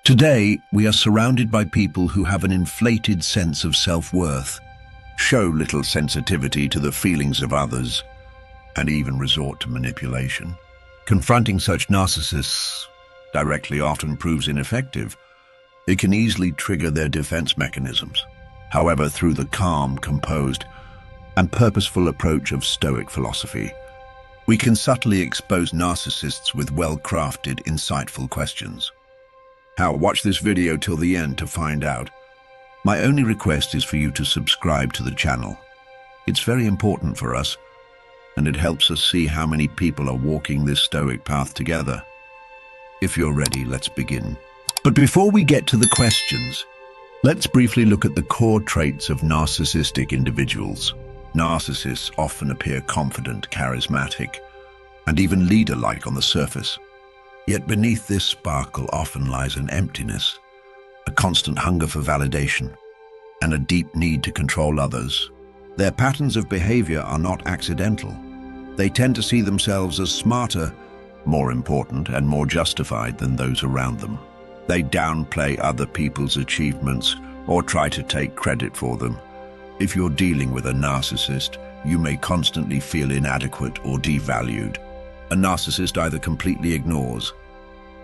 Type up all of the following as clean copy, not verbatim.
Today, we are surrounded by people who have an inflated sense of self-worth, show little sensitivity to the feelings of others, and even resort to manipulation. Confronting such narcissists directly often proves ineffective. It can easily trigger their defense mechanisms. However, through the calm, composed, and purposeful approach of Stoic philosophy, we can subtly expose narcissists with well-crafted, insightful questions. How? Watch this video till the end to find out. My only request is for you to subscribe to the channel. It's very important for us, and it helps us see how many people are walking this Stoic path together. If you're ready, let's begin. But before we get to the questions, let's briefly look at the core traits of narcissistic individuals. Narcissists often appear confident, charismatic, and even leader-like on the surface. Yet beneath this sparkle often lies an emptiness, a constant hunger for validation, and a deep need to control others. Their patterns of behavior are not accidental. They tend to see themselves as smarter, more important, and more justified than those around them. They downplay other people's achievements or try to take credit for them. If you're dealing with a narcissist, you may constantly feel inadequate or devalued. A narcissist either completely ignores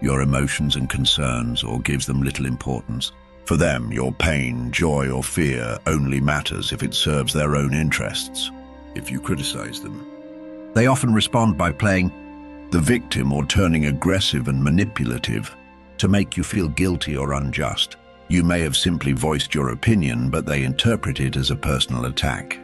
your emotions and concerns or gives them little importance. For them, your pain, joy, or fear only matters if it serves their own interests. If you criticize them, they often respond by playing the victim or turning aggressive and manipulative to make you feel guilty or unjust. You may have simply voiced your opinion, but they interpret it as a personal attack.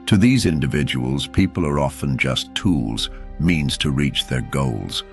To these individuals, people are often just tools, means to reach their goals.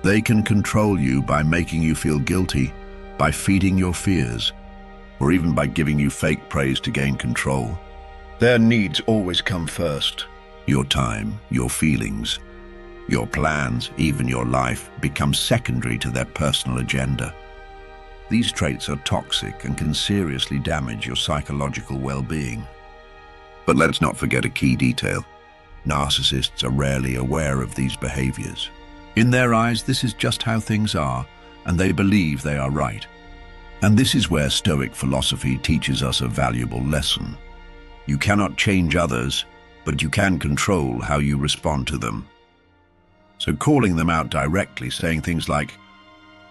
They can control you by making you feel guilty, by feeding your fears, or even by giving you fake praise to gain control. Their needs always come first. Your time, your feelings, your plans, even your life, become secondary to their personal agenda. These traits are toxic and can seriously damage your psychological well-being. But let's not forget a key detail. Narcissists are rarely aware of these behaviors. In their eyes, this is just how things are, and they believe they are right. And this is where Stoic philosophy teaches us a valuable lesson. You cannot change others, but you can control how you respond to them. So calling them out directly, saying things like,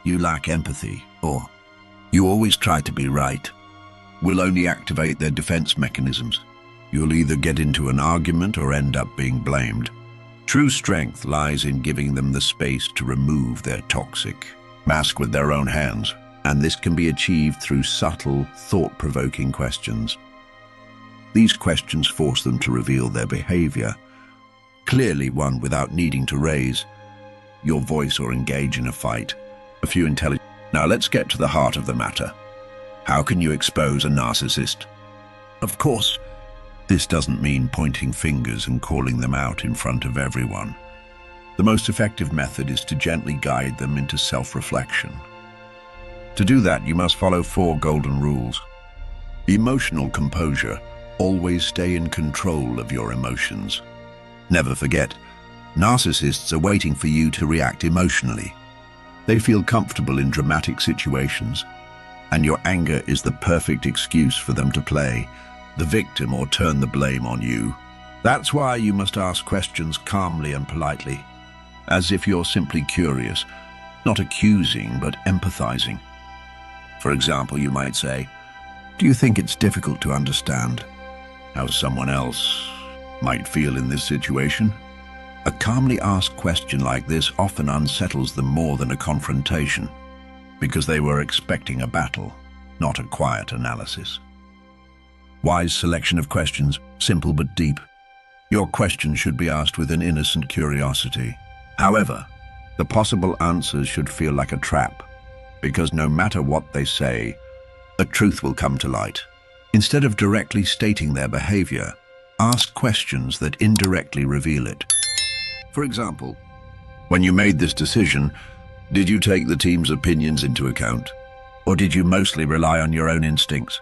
"You lack empathy," or "You always try to be right," will only activate their defense mechanisms. You'll either get into an argument or end up being blamed. True strength lies in giving them the space to remove their toxic mask with their own hands, and this can be achieved through subtle, thought-provoking questions. These questions force them to reveal their behavior, clearly one without needing to raise your voice or engage in a fight. A few intelligent. Now let's get to the heart of the matter. How can you expose a narcissist? Of course, this doesn't mean pointing fingers and calling them out in front of everyone. The most effective method is to gently guide them into self-reflection. To do that, you must follow 4 golden rules. Emotional composure. Always stay in control of your emotions. Never forget, narcissists are waiting for you to react emotionally. They feel comfortable in dramatic situations, and your anger is the perfect excuse for them to play the victim or turn the blame on you. That's why you must ask questions calmly and politely, as if you're simply curious, not accusing but empathizing. For example, you might say, "Do you think it's difficult to understand how someone else might feel in this situation?" A calmly asked question like this often unsettles them more than a confrontation, because they were expecting a battle, not a quiet analysis. Wise selection of questions, simple but deep. Your question should be asked with an innocent curiosity. However, the possible answers should feel like a trap, because no matter what they say, a truth will come to light. Instead of directly stating their behavior, ask questions that indirectly reveal it. For example, when you made this decision, did you take the team's opinions into account? Or did you mostly rely on your own instincts?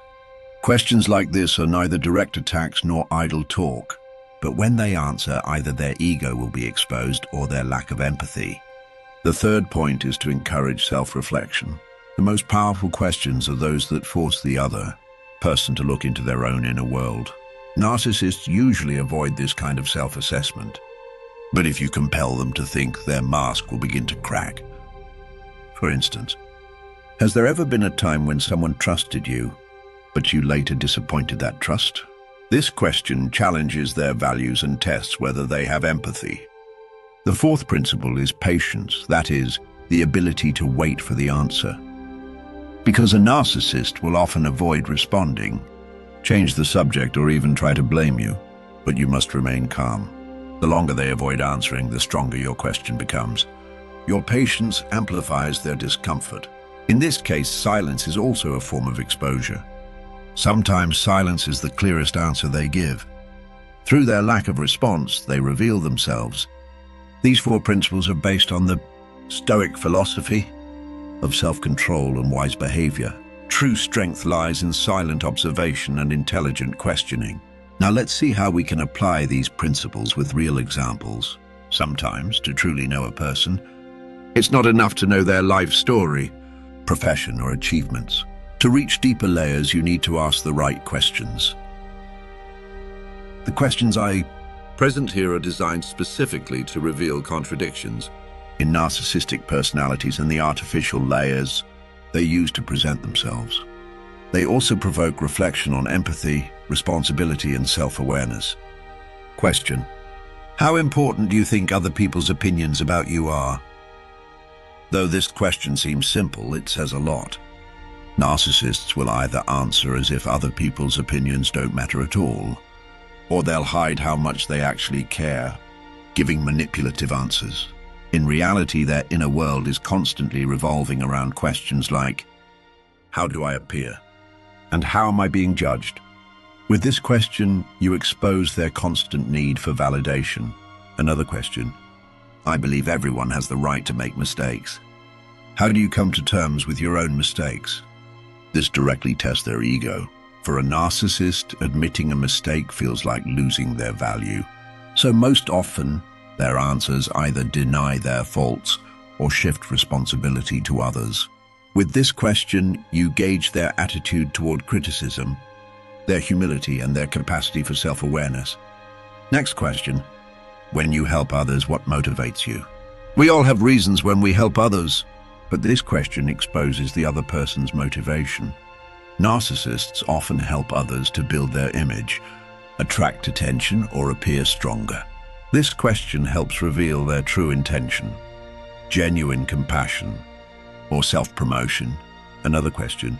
Questions like this are neither direct attacks nor idle talk, but when they answer, either their ego will be exposed or their lack of empathy. The third point is to encourage self-reflection. The most powerful questions are those that force the other person to look into their own inner world. Narcissists usually avoid this kind of self-assessment, but if you compel them to think, their mask will begin to crack. For instance, has there ever been a time when someone trusted you, but you later disappointed that trust? This question challenges their values and tests whether they have empathy. The fourth principle is patience, that is, the ability to wait for the answer. Because a narcissist will often avoid responding, change the subject, or even try to blame you, but you must remain calm. The longer they avoid answering, the stronger your question becomes. Your patience amplifies their discomfort. In this case, silence is also a form of exposure. Sometimes silence is the clearest answer they give. Through their lack of response, they reveal themselves. These four principles are based on the Stoic philosophy of self-control and wise behavior. True strength lies in silent observation and intelligent questioning. Now let's see how we can apply these principles with real examples. Sometimes, to truly know a person, it's not enough to know their life story, profession, or achievements. To reach deeper layers, you need to ask the right questions. The questions I present here are designed specifically to reveal contradictions in narcissistic personalities and the artificial layers they use to present themselves. They also provoke reflection on empathy, responsibility, and self-awareness. Question: how important do you think other people's opinions about you are? Though this question seems simple, it says a lot. Narcissists will either answer as if other people's opinions don't matter at all, or they'll hide how much they actually care, giving manipulative answers. In reality, their inner world is constantly revolving around questions like, how do I appear? And how am I being judged? With this question, you expose their constant need for validation. Another question: I believe everyone has the right to make mistakes. How do you come to terms with your own mistakes? This directly tests their ego. For a narcissist, admitting a mistake feels like losing their value. So most often, their answers either deny their faults or shift responsibility to others. With this question, you gauge their attitude toward criticism, their humility, and their capacity for self-awareness. Next question: when you help others, what motivates you? We all have reasons when we help others, but this question exposes the other person's motivation. Narcissists often help others to build their image, attract attention, or appear stronger. This question helps reveal their true intention: genuine compassion or self-promotion. Another question: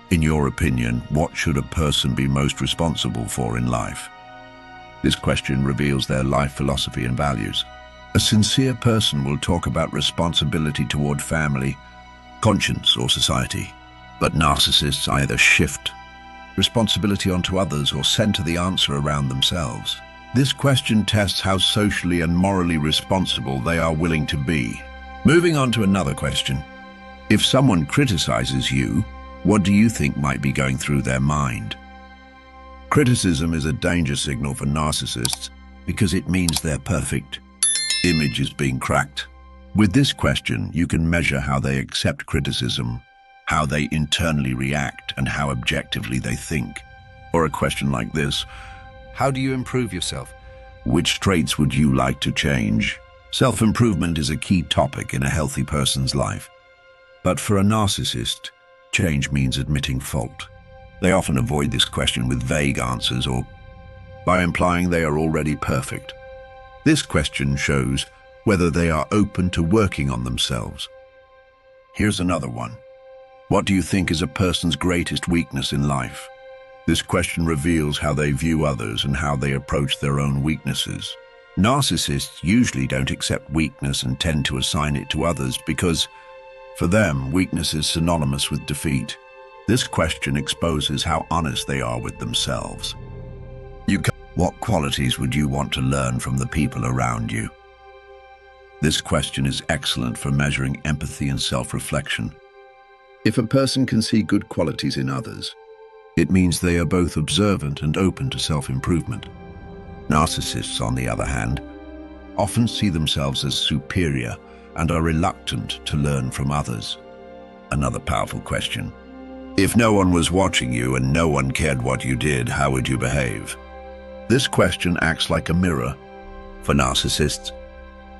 in your opinion, what should a person be most responsible for in life? This question reveals their life philosophy and values. A sincere person will talk about responsibility toward family, conscience, or society. But narcissists either shift responsibility onto others or center the answer around themselves. This question tests how socially and morally responsible they are willing to be. Moving on to another question: if someone criticizes you, what do you think might be going through their mind? Criticism is a danger signal for narcissists because it means their perfect image is being cracked. With this question, you can measure how they accept criticism, how they internally react, and how objectively they think. Or a question like this: how do you improve yourself? Which traits would you like to change? Self-improvement is a key topic in a healthy person's life. But for a narcissist, change means admitting fault. They often avoid this question with vague answers or by implying they are already perfect. This question shows whether they are open to working on themselves. Here's another one: what do you think is a person's greatest weakness in life? This question reveals how they view others and how they approach their own weaknesses. Narcissists usually don't accept weakness and tend to assign it to others because, for them, weakness is synonymous with defeat. This question exposes how honest they are with themselves. What qualities would you want to learn from the people around you? This question is excellent for measuring empathy and self-reflection. If a person can see good qualities in others, it means they are both observant and open to self-improvement. Narcissists, on the other hand, often see themselves as superior and are reluctant to learn from others. Another powerful question. If no one was watching you and no one cared what you did, how would you behave? This question acts like a mirror. For narcissists,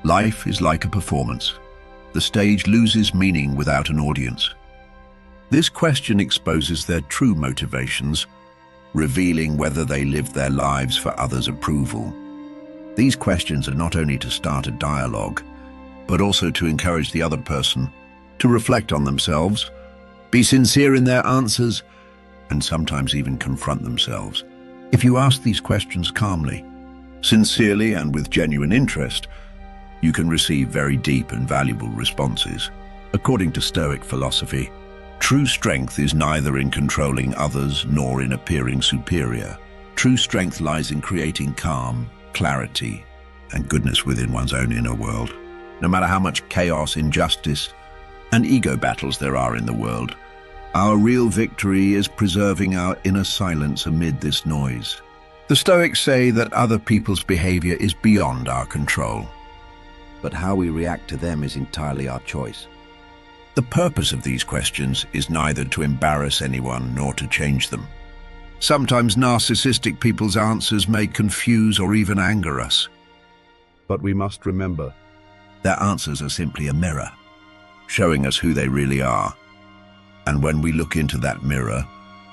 life is like a performance. The stage loses meaning without an audience. This question exposes their true motivations, revealing whether they lived their lives for others' approval. These questions are not only to start a dialogue, but also to encourage the other person to reflect on themselves, be sincere in their answers, and sometimes even confront themselves. If you ask these questions calmly, sincerely, and with genuine interest, you can receive very deep and valuable responses. According to Stoic philosophy, true strength is neither in controlling others nor in appearing superior. True strength lies in creating calm, clarity, and goodness within one's own inner world. No matter how much chaos, injustice, and ego battles there are in the world, our real victory is preserving our inner silence amid this noise. The Stoics say that other people's behavior is beyond our control, but how we react to them is entirely our choice. The purpose of these questions is neither to embarrass anyone nor to change them. Sometimes narcissistic people's answers may confuse or even anger us. But we must remember, their answers are simply a mirror, showing us who they really are. And when we look into that mirror,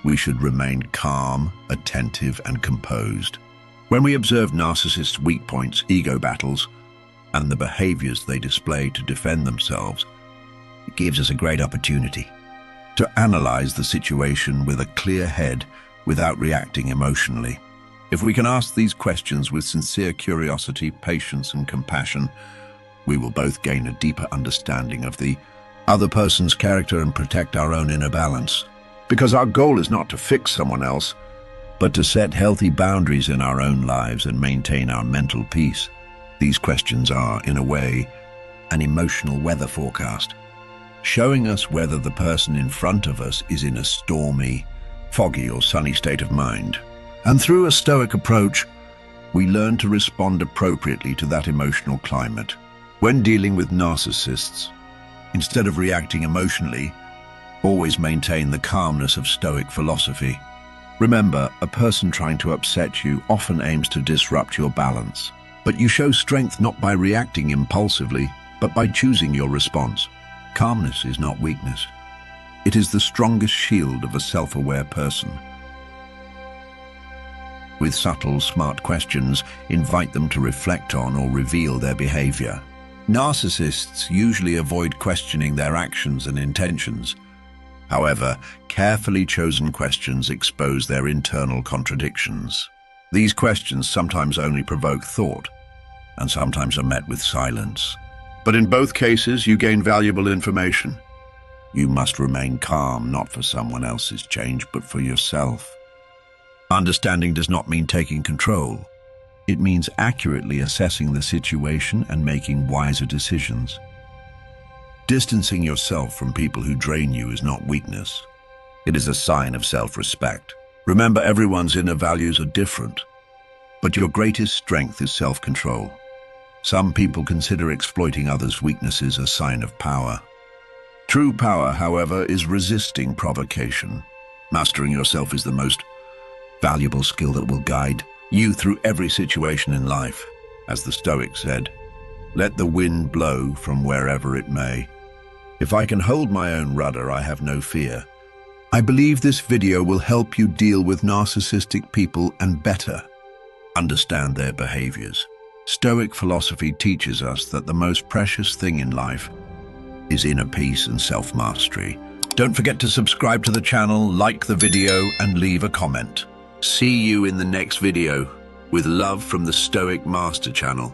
we should remain calm, attentive, and composed. When we observe narcissists' weak points, ego battles, and the behaviors they display to defend themselves, it gives us a great opportunity to analyze the situation with a clear head without reacting emotionally. If we can ask these questions with sincere curiosity, patience, and compassion, we will both gain a deeper understanding of the other person's character and protect our own inner balance. Because our goal is not to fix someone else, but to set healthy boundaries in our own lives and maintain our mental peace. These questions are, in a way, an emotional weather forecast, showing us whether the person in front of us is in a stormy, foggy, or sunny state of mind. And through a Stoic approach, we learn to respond appropriately to that emotional climate. When dealing with narcissists, instead of reacting emotionally, always maintain the calmness of Stoic philosophy. Remember, a person trying to upset you often aims to disrupt your balance. But you show strength not by reacting impulsively, but by choosing your response. Calmness is not weakness. It is the strongest shield of a self-aware person. With subtle, smart questions, invite them to reflect on or reveal their behavior. Narcissists usually avoid questioning their actions and intentions. However, carefully chosen questions expose their internal contradictions. These questions sometimes only provoke thought, and sometimes are met with silence. But in both cases, you gain valuable information. You must remain calm, not for someone else's change, but for yourself. Understanding does not mean taking control. It means accurately assessing the situation and making wiser decisions. Distancing yourself from people who drain you is not weakness. It is a sign of self-respect. Remember, everyone's inner values are different, but your greatest strength is self-control. Some people consider exploiting others' weaknesses a sign of power. True power, however, is resisting provocation. Mastering yourself is the most valuable skill that will guide you through every situation in life. As the Stoics said, "Let the wind blow from wherever it may. If I can hold my own rudder, I have no fear." I believe this video will help you deal with narcissistic people and better understand their behaviors. Stoic philosophy teaches us that the most precious thing in life is inner peace and self-mastery. Don't forget to subscribe to the channel, like the video, and leave a comment. See you in the next video. With love from the Stoic Master channel.